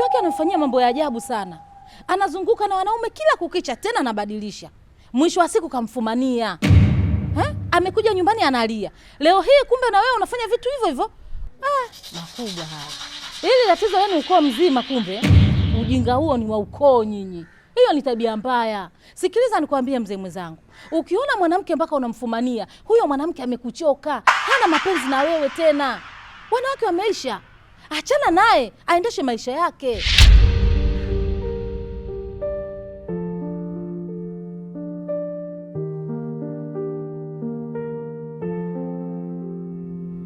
Mke wake anamfanyia mambo ya ajabu sana. Anazunguka na wanaume kila kukicha, tena anabadilisha. Mwisho wa siku kamfumania. Amekuja nyumbani analia. Leo hii kumbe na wewe unafanya vitu hivyo hivyo. Makubwa haya. Hili tatizo lenu ukoo mzima kumbe. Ujinga huo ni wa ukoo nyinyi. Hiyo ni tabia mbaya. Sikiliza nikwambie mzee mwenzangu. Ukiona mwanamke mpaka unamfumania, huyo mwanamke amekuchoka. Hana mapenzi na wewe tena. Wanawake wameisha. Achana naye, aendeshe maisha yake.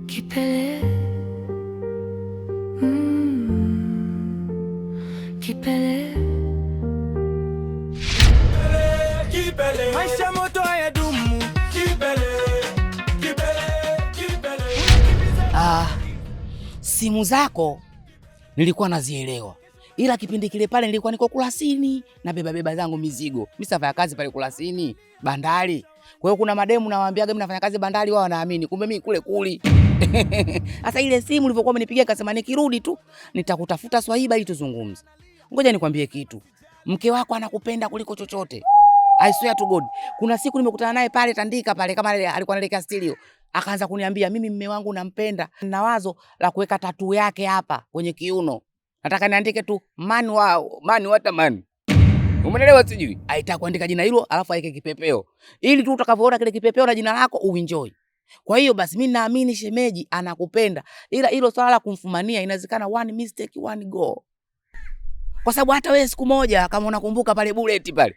Kipele, Kipele, Kipele, maisha moto hayadumu. Kipele, Kipele, Kipele. Simu zako nilikuwa nazielewa, ila kipindi kile pale nilikuwa niko Kurasini na beba zangu mizigo. Mimi safanya kazi pale Kurasini bandari. Kwa hiyo kuna mademu nawaambiaga mimi nafanya kazi bandari, wao wanaamini, kumbe mimi kule. Sasa ile simu ulivyokuwa umenipigia akasema nikirudi tu nitakutafuta Swahiba ili tuzungumze. Ngoja nikwambie kitu. Mke wako anakupenda kuliko chochote. I swear to God. Kuna siku nimekutana naye pale Tandika pale kama alikuwa analekea studio. Akaanza kuniambia mimi mume wangu nampenda. Na wazo la kuweka tattoo yake hapa kwenye kiuno. Nataka niandike tu man wow, man what a man. Umeelewa sijui? Aitaka kuandika jina hilo alafu aike kipepeo. Ili tu utakavyoona kile kipepeo na jina lako uenjoy. Kwa hiyo basi mimi naamini shemeji anakupenda. Ila hilo swala la kumfumania inawezekana one mistake one go. Kwa sababu hata wewe siku moja kama unakumbuka pale Bullet pale.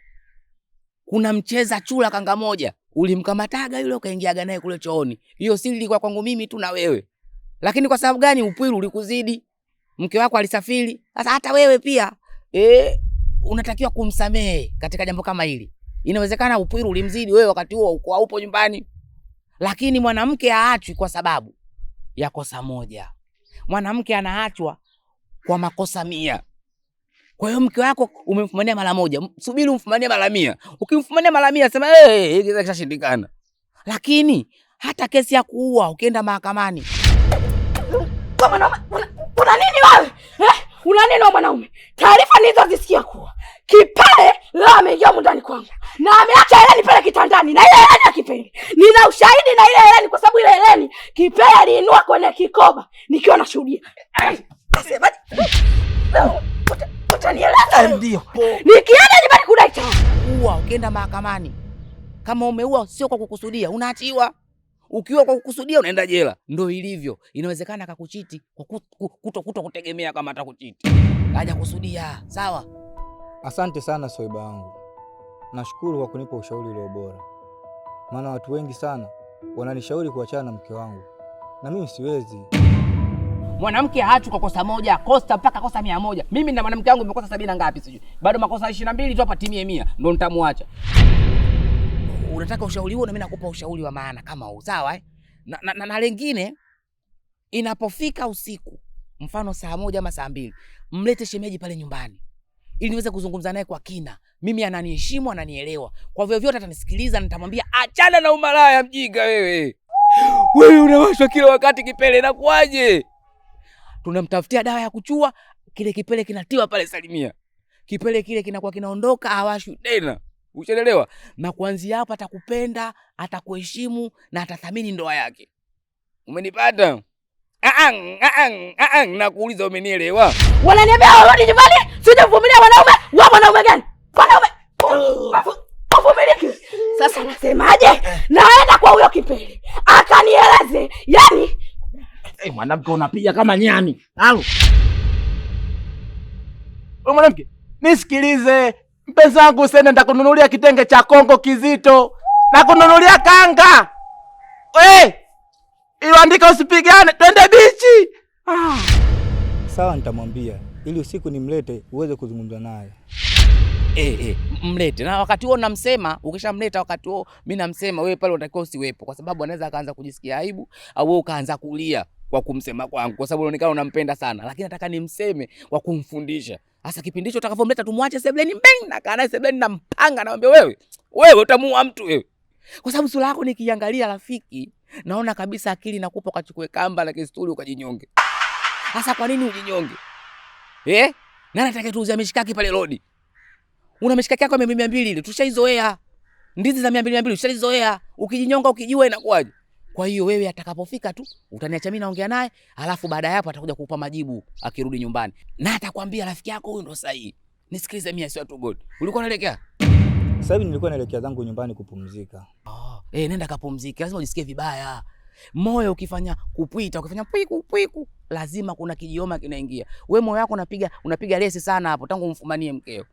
Kuna mcheza chula kanga moja. Ulimkamataga yule ukaingiaga naye kule chooni. Hiyo siri ilikuwa kwangu mimi tu na wewe. Lakini kwa sababu gani upwiru ulikuzidi? Mke wako alisafiri. Sasa hata wewe pia unatakiwa kumsamehe katika jambo kama hili. Inawezekana upwiru ulimzidi wewe wakati huo uko haupo nyumbani. Lakini mwanamke haachwi kwa sababu ya kosa moja. Mwanamke anaachwa kwa makosa 100. Kwa hiyo mke wako umemfumania mara moja, subiri umfumanie mara 100. Ukimfumania mara 100 sema hiki kishashindikana. Lakini hata kesi ya kuua ukienda mahakamani. Kwa mwanaume, una nini wewe? Una nini wewe mwanaume? Taarifa nilizozisikia kuwa Kipele leo ameingia ndani kwangu na ameacha Heleni pale kitandani na ile Heleni ya Kipele. Nina ushahidi na ile Heleni kwa sababu ile Heleni Kipele aliinua kwenye kikoba nikiwa nashuhudia. Sema utanieleza ndio. Nikienda nyumbani kudaita. Ukienda mahakamani. Kama umeua sio kwa kukusudia, unaachiwa. Ukiwa kwa kukusudia unaenda jela. Ndio ilivyo. Inawezekana akakuchiti kwa kutegemea kama atakuchiti. Haja kusudia, sawa? Asante sana Swahiba yangu. Nashukuru kwa kunipa ushauri ulio bora. Maana watu wengi sana wananishauri kuachana na mke wangu. Na mimi siwezi. Mwanamke haachwi kwa kosa moja, kosa mpaka kosa 100. Mimi na mwanamke wangu nimekosa 70 ngapi sijui. Bado makosa 22 tu hapa timie 100 ndio nitamwacha. Unataka ushauri huo na mimi nakupa ushauri wa maana kama huu, sawa na lengine inapofika usiku, mfano saa 1 ama saa 2, mlete shemeji pale nyumbani. Ili niweze kuzungumza naye kwa kina. Mimi ananiheshimu, ananielewa. Kwa hivyo vyote atanisikiliza na nitamwambia achana na umalaya mjinga wewe. Wewe unawashwa kila wakati Kipele na kuaje? Tunamtafutia dawa ya kuchua, kile Kipele kinatiwa pale Salimia. Kipele kile kinakuwa kinaondoka hawashwi tena. Ushaelewa? Na kuanzia hapa atakupenda, atakuheshimu na atathamini ndoa yake. Umenipata? Nakuuliza umenielewa? Wananiambia warudi nyumbani, sijavumilia wanaume. Wa mwanaume gani? Wanaume. Uvumiliki. Sasa nasemaje? Naenda kwa huyo Kipele. Akanieleze. Yaani mwanamke unapiga kama nyani. Halo. Wewe mwanamke, nisikilize. Mpenzi wangu usende nitakununulia kitenge cha Kongo kizito. Nakununulia kanga. Iloandika usipigane, twende bichi. Sawa nitamwambia, ili usiku nimlete uweze kuzungumza naye. Mlete. Na wakati huo namsema, ukishamleta wakati huo mimi namsema wewe pale unatakiwa usiwepo kwa sababu anaweza akaanza kujisikia aibu au wewe ukaanza kulia kwa kumsema kwangu kwa sababu unaonekana unampenda sana. Lakini nataka nimseme kwa kumfundisha. Sasa kipindi hicho utakavomleta tumwache sebleni mbeng na kana sebleni na mpanga naambia wewe utamuua mtu wewe. Kwa sababu sura yako nikiangalia rafiki naona kabisa akili nakupa ukachukue kamba na kisturi ukajinyonge. Sasa kwa nini ujinyonge? Nani atakayetuuzia mishikaki pale lodi? Una mishikaki yako 200 ile, tushaizoea. Ndizi za 200 tushaizoea. Ukijinyonga ukijua inakuwaje? Kwa hiyo wewe atakapofika tu utaniacha mimi naongea naye, alafu baada ya hapo atakuja kukupa majibu akirudi nyumbani. Na atakwambia rafiki yako huyu ndo sahihi. Nisikilize mimi sio tu God. Ulikuwa unaelekea? Sasa hivi nilikuwa naelekea zangu nyumbani kupumzika. Nenda kapumzike. Lazima ujisikie vibaya. Moyo ukifanya kupwita, ukifanya pwiku, lazima kuna kijioma kinaingia. Wewe moyo wako unapiga resi sana hapo tangu umfumanie mkeo.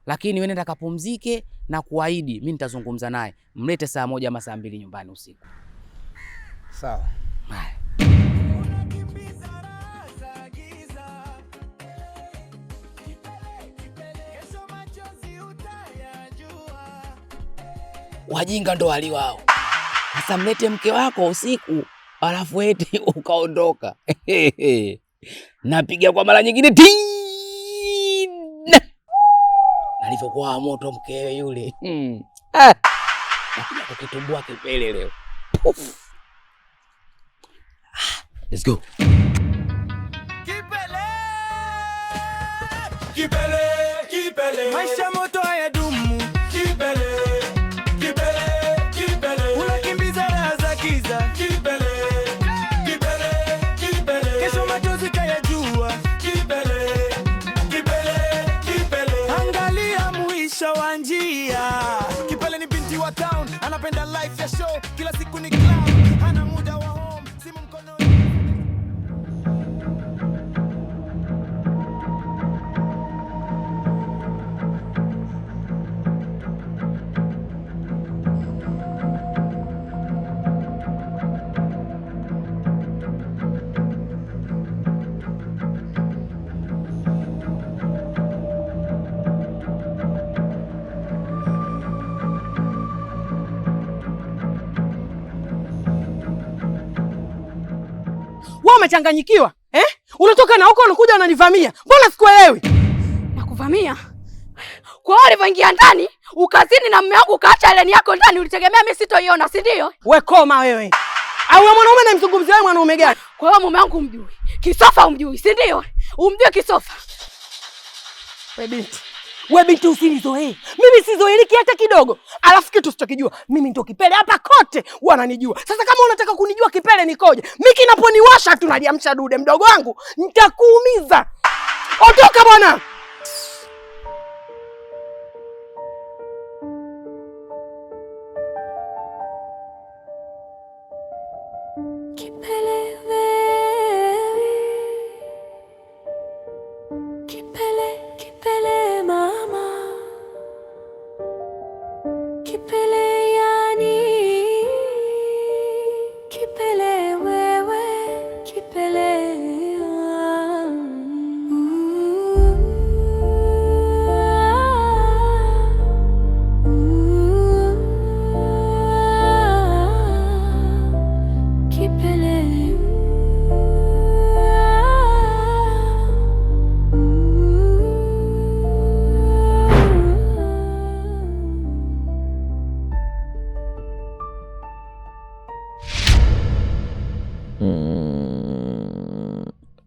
Lakini wewe nenda kapumzike na kuahidi mimi nitazungumza naye. Mlete saa 1 ama saa 2 nyumbani usiku. Sawa. Haya. Wajinga ndo wali wao. Sasa mlete mke wako usiku, alafu eti ukaondoka. Napiga kwa mara nyingine tena. Alivyokuwa moto mkewe yule. Nakuja kukitumbua kipele leo. Let's go. Kipele, maisha moto hayadumu. Kipele, unakimbiza raha za giza. Kipele, kesho machozi kayajua. Kipele, angalia mwisho wa njia. Kipele ni binti wa town, anapenda life ya show. Kila siku ni club, hana muda wa home. Simu mkono. Wewe umechanganyikiwa? Unatoka na huko unakuja unanivamia. Mbona sikuelewi? Nakuvamia? Kwa hiyo ulivyoingia ndani, ukazini na mume wangu ukaacha eleni yako ndani, ulitegemea mimi sitoiona, si ndio? Wewe koma wewe. Au wewe mwanaume namzungumzia wewe mwanaume gani? Kwa hiyo mume wangu umjui. Kisofa umjui, si ndio? Umjui Kisofa. Wewe binti usinizoee. Mimi sizoeliki hata kidogo. Alafu kitu sichokijua, mimi ndio Kipele hapa kote wananijua. Sasa kama unataka kunijua Kipele nikoje? Mimi kinaponiwasha tu naliamsha dude mdogo wangu, nitakuumiza. Ondoka bwana. Kipele mama, Kipele yani, Kipele wewe, Kipele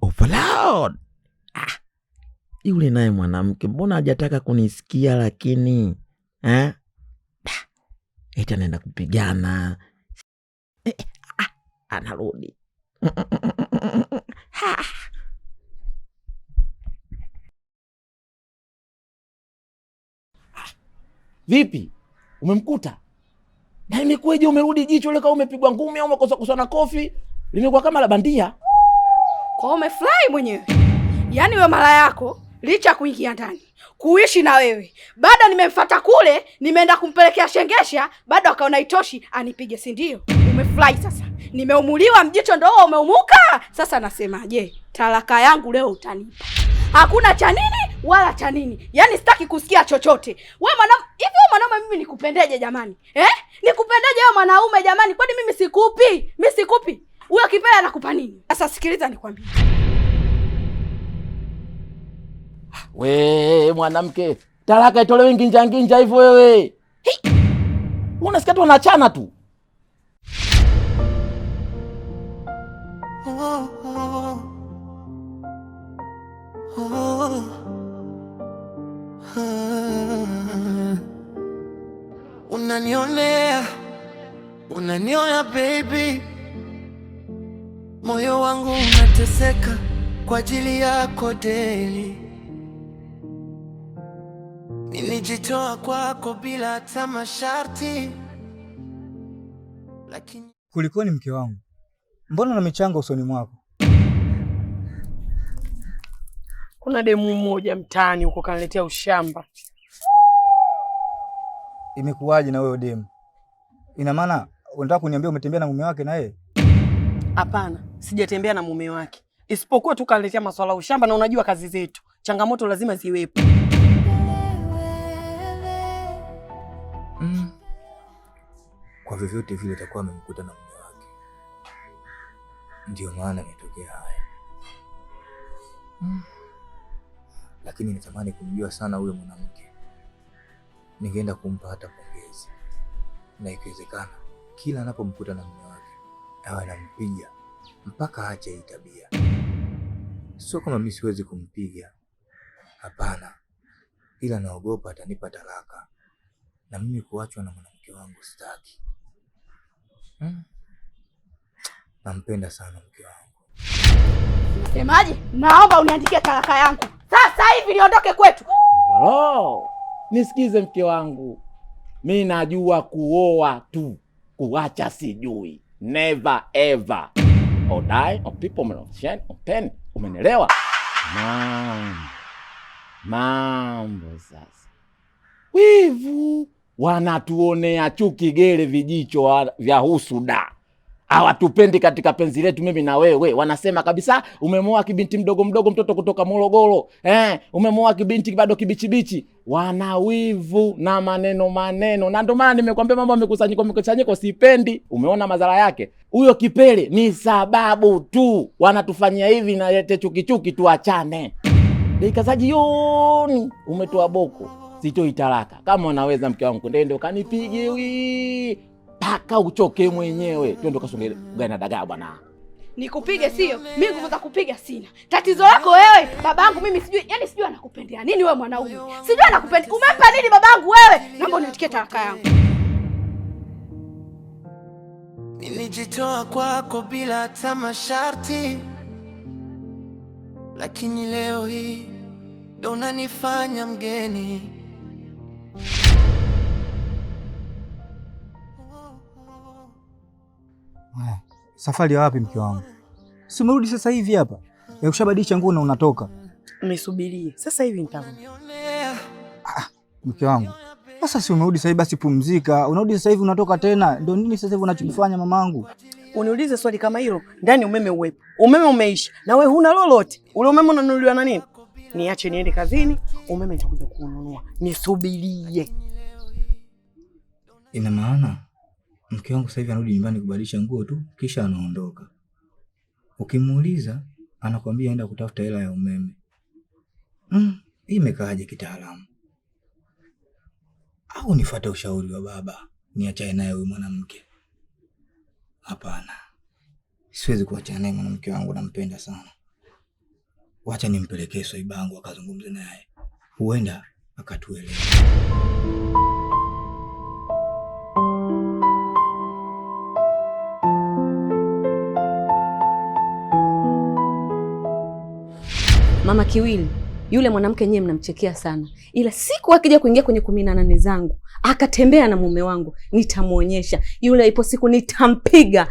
Overload. Yule naye mwanamke mbona hajataka kunisikia lakini eti anaenda kupigana. Anarudi. Vipi? Umemkuta? Na imekuwaje umerudi jicho leka umepigwa ngumi au umekosa na kofi? Limekuwa kama la bandia. Kwa umefly mwenyewe. Yaani wewe mara yako licha kuingia ndani, kuishi na wewe. Bado nimemfuata kule, nimeenda kumpelekea shengesha, bado akaona itoshi anipige, si ndio? Umefly sasa. Nimeumuliwa mjicho ndio umeumuka. Sasa nasema, je, talaka yangu leo utanipa? Hakuna cha nini wala cha nini. Yaani sitaki kusikia chochote. Wewe mwanaume mimi nikupendeje jamani? Nikupendeje wewe mwanaume jamani? Kwani mimi sikupi? Mimi sikupi. Huyo Kipele anakupa nini? Sasa sikiliza nikwambie. We mwanamke, talaka itolewe nginja hivyo wewe. Unasikia tu wanachana tu. Unaniona baby, moyo wangu unateseka kwa ajili yako daily. Nilijitoa kwako bila hata masharti, lakini kulikoni mke wangu? Mbona na michanga usoni mwako? Kuna demu mmoja mtaani huko kaniletea ushamba. Imekuwaje na wewe demu? Ina maana unataka kuniambia umetembea na mume wake na yeye? Hapana, sijatembea na mume wake. Isipokuwa tu kaniletea masuala ya ushamba, na unajua kazi zetu, changamoto lazima ziwepo. Kwa vyovyote vile atakuwa amemkuta na mume wake. Ndio maana imetokea haya. Lakini natamani kumjua sana huyo mwanamke. Ningeenda kumpa hata pongezi. Na ikiwezekana kila anapomkuta na mume wake awe anampiga mpaka aache hii tabia. Sio kama mimi siwezi kumpiga. Hapana. Ila naogopa atanipa talaka. Na mimi kuachwa na mwanamke wangu sitaki. Nampenda sana mke wangu. Semaje? Naomba uniandikie talaka yangu sasa hivi niondoke kwetu. Nisikize mke wangu. Mimi najua kuoa tu, kuacha sijui. Never ever. Odai, people mnashen, pen, umenielewa? Mambo sasa. Wivu wanatuonea chuki gere vijicho vya husuda. Hawatupendi katika penzi letu mimi na wewe. Wanasema kabisa umemoa kibinti mdogo mtoto kutoka Morogoro. Umemoa kibinti bado kibichibichi. Wana wivu na maneno. Na ndio maana nimekwambia mambo yamekusanyiko sipendi. Umeona madhara yake? Huyo kipele ni sababu tu wanatufanyia hivi na lete chuki tuachane. Dakika jioni umetoa boko. Sitoi talaka. Kama unaweza mke wangu ndio kanipige paka uchoke mwenyewe. Twende kasongele gana dagaa bwana. Nikupige sio? Mimi nguvu za kupiga sina. Tatizo lako wewe. Babangu mimi sijui, yani sijui anakupendea nini wewe mwanaume. Sijui anakupendea. Umempa nini babangu wewe? Naomba uniandikie talaka yangu. Nilijitoa kwako bila hata masharti, lakini leo hii ndo unanifanya mgeni. Safari ya wapi mke wangu? Si umerudi sasa hivi hapa? Ya kushabadilisha nguo na unatoka. Nisubirie. Sasa hivi nitarudi. Mke wangu. Sasa si umerudi sasa hivi basi pumzika. Unarudi sasa hivi unatoka tena. Ndio nini sasa hivi unachokifanya mamangu? Uniulize swali kama hilo, ndani umeme uwepo. Umeme umeisha na wewe huna lolote. Ule umeme unanunuliwa na nini? Niache niende kazini, umeme nitakuja kununua. Nisubirie. Ina maana mke wangu sasa hivi anarudi nyumbani kubadilisha nguo tu kisha anaondoka. Ukimuuliza anakuambia aenda kutafuta hela ya umeme. Hii imekaaje kitaalamu? Au nifuate ushauri wa baba niachane naye huyu mwanamke? Hapana. Siwezi kuachana naye mwanamke wangu, nampenda sana. Wacha nimpelekee Swaiba yangu akazungumze naye. Huenda akatuelewa. Mama Kiwili, yule mwanamke nyewe mnamchekea sana. Ila siku akija kuingia kwenye 18 zangu, akatembea na mume wangu, nitamuonyesha. Yule ipo siku nitampiga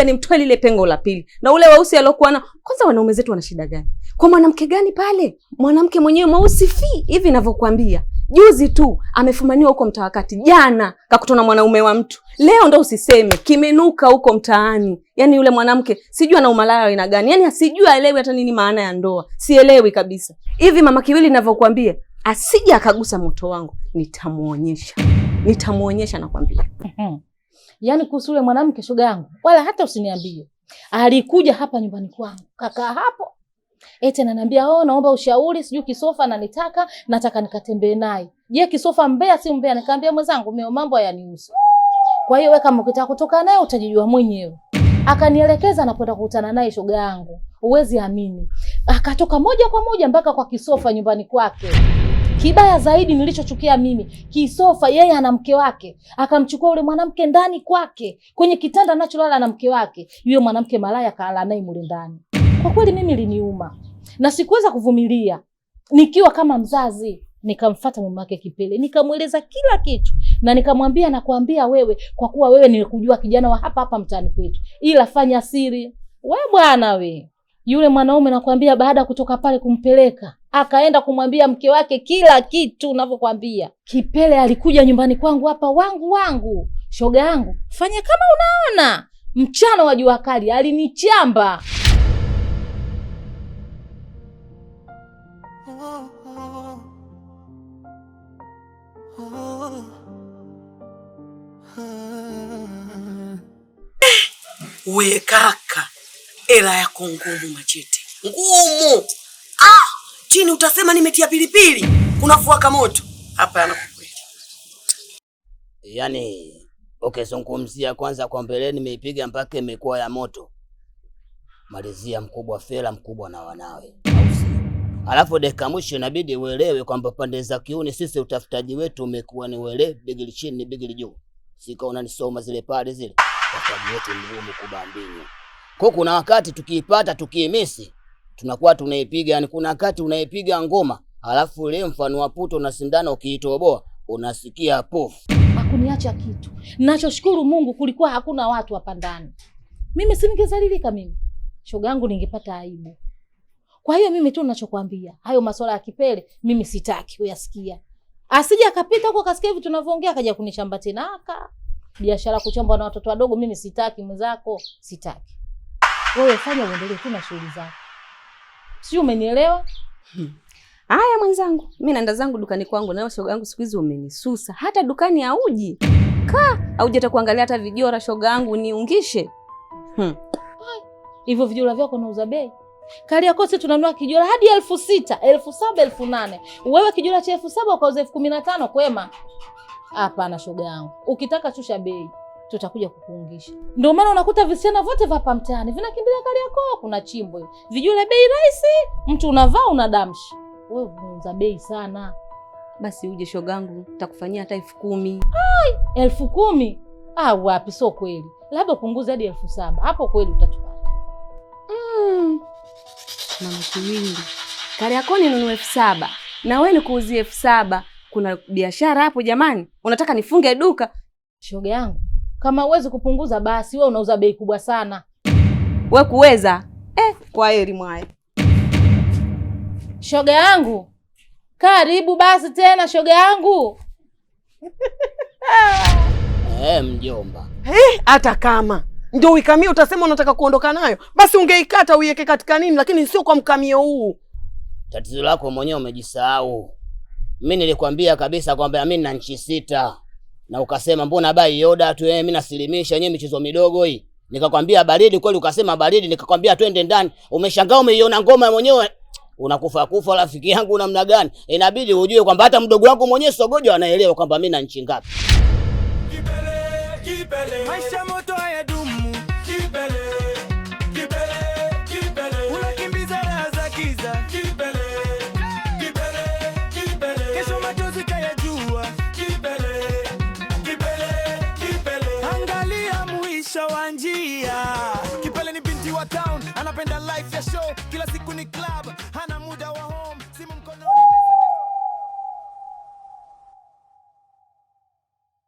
nimtoe lile pengo la pili. Na ule weusi alokuwa na, kwanza wanaume zetu wana shida gani? Kwa mwanamke gani pale? Mwanamke mwenyewe mweusi hivi ninavyokuambia. Juzi tu amefumaniwa huko mtawakati. Jana kakutana mwanaume wa mtu. Leo ndo usiseme kimenuka huko mtaani. Yaani yule mwanamke sijui ana umalaya aina gani. Yaani asijui aelewi hata nini maana ya ndoa. Sielewi kabisa. Hivi Mama Kiwili ninavyokuambia, asije akagusa moto wangu, nitamuonyesha nakwambia. Yaani kuhusu yule mwanamke shoga yangu, wala hata usiniambie. Alikuja hapa nyumbani kwangu. Kakaa hapo. Eti ananiambia naomba ushauri, sijui Kisofa nataka nikatembee naye. Je, Kisofa mbea si mbea? Nikamwambia mwenzangu mimi mambo hayanihusu. Kwa hiyo wewe kama ukitaka kutoka naye utajijua mwenyewe. Akanielekeza anapoenda kukutana naye shoga yangu. Uwezi amini. Akatoka moja kwa moja mpaka kwa Kisofa nyumbani kwake. Kibaya zaidi nilichochukia mimi, Kisofa yeye ana mke wake, akamchukua yule mwanamke ndani kwake, kwenye kitanda anacholala na mke wake. Yule mwanamke malaya kalala naye mule ndani. Kwa kweli mimi liniuma. Na sikuweza kuvumilia. Nikiwa kama mzazi, nikamfuata mume wake Kipele, nikamweleza kila kitu. Na nikamwambia, nakwambia wewe, kwa kuwa wewe nilikujua kijana wa hapa hapa mtaani kwetu, ila fanya siri. We bwana we. Yule mwanaume nakwambia, baada ya kutoka pale kumpeleka, akaenda kumwambia mke wake kila kitu ninavyokuambia. Kipele alikuja nyumbani kwangu hapa wangu. Shoga yangu, fanya kama unaona. Mchana wa jua kali alinichamba. We kaka, ela yako ngumu Machete. Ngumu. Chini utasema nimetia pilipili. Unafuaka moto. Hapa anakukweli. Yaani ukizungumzia kwanza kwa mbele nimeipiga mpaka imekuwa ya moto. Malizia mkubwa Fela, mkubwa na wanawe. Alafu dakika mwisho inabidi uelewe kwamba pande za kiuni sisi utafutaji wetu umekuwa ni uelewe bigili chini ni bigili juu. Sika unanisoma zile pale zile. Utafutaji wetu mgumu kubambinyo. Kwa kuna wakati tukiipata tukiimisi tunakuwa tunaipiga, yani kuna wakati unaipiga ngoma alafu ile mfano wa puto na sindano ukiitoboa unasikia pofu. Hakuniacha kitu. Ninachoshukuru Mungu kulikuwa hakuna watu hapa ndani. Mimi siningezalilika mimi. Shoga yangu ningepata aibu. Kwa hiyo mimi tu ninachokuambia, hayo masuala ya Kipele mimi sitaki kuyasikia. Asije akapita huko kasikia hivi tunavyoongea akaja kunishamba tena biashara kuchamba na watoto wadogo mimi sitaki mwenzako, sitaki. Wewe fanya uendelee tu na shughuli zako. Sio, umenielewa? Haya mwenzangu, mimi naenda zangu dukani kwangu na shoga yangu siku hizi umenisusa. Hata dukani hauji. Haujata kuangalia hata vijora shoga yangu niungishe. Hivyo vijora vyako unauza bei? Kariakoo tunanunua kijora hadi 6,000, 7,000, 8,000. Wewe kijora cha 7,000 ukauza 15,000 kwema? Hapana shoga yangu. Ukitaka shusha bei, tutakuja kukuungisha. Ndio maana unakuta visichana vote vya hapa mtaani vinakimbilia Kariakoo, kuna chimbo hiyo. Vijora bei rahisi, mtu unavaa unadamshi. Wewe unauza bei sana. Basi uje shogangu, nitakufanyia hata 10,000. 10,000? Wapi, sio kweli. Labda punguza hadi 7,000. Hapo kweli utatupata. Mama Kiwili. Kariakoo ninunue 7,000 na wewe nikuuzie 7,000. Kuna biashara hapo jamani? Unataka nifunge duka? Shoga yangu, kama uwezi kupunguza basi wewe unauza bei kubwa sana. Wewe kuweza? Kwa heri mwae. Shoga yangu. Karibu basi tena shoga yangu. Mjomba. Hata kama ndio uikamia utasema unataka kuondoka nayo, basi ungeikata uiweke katika nini, lakini sio kwa mkamio huu. Tatizo lako mwenyewe umejisahau. Mimi nilikwambia kabisa kwamba mimi na nchi 6 na ukasema mbona bai yoda tu mimi nasilimisha nyewe michezo midogo hii. Nikakwambia baridi kweli ukasema baridi, nikakwambia twende ndani. Umeshangaa umeiona ngoma mwenyewe unakufa rafiki yangu namna gani? Inabidi ujue kwamba hata mdogo wangu mwenyewe Sogojo anaelewa kwamba mimi na nchi ngapi. Kipele, maisha moto haya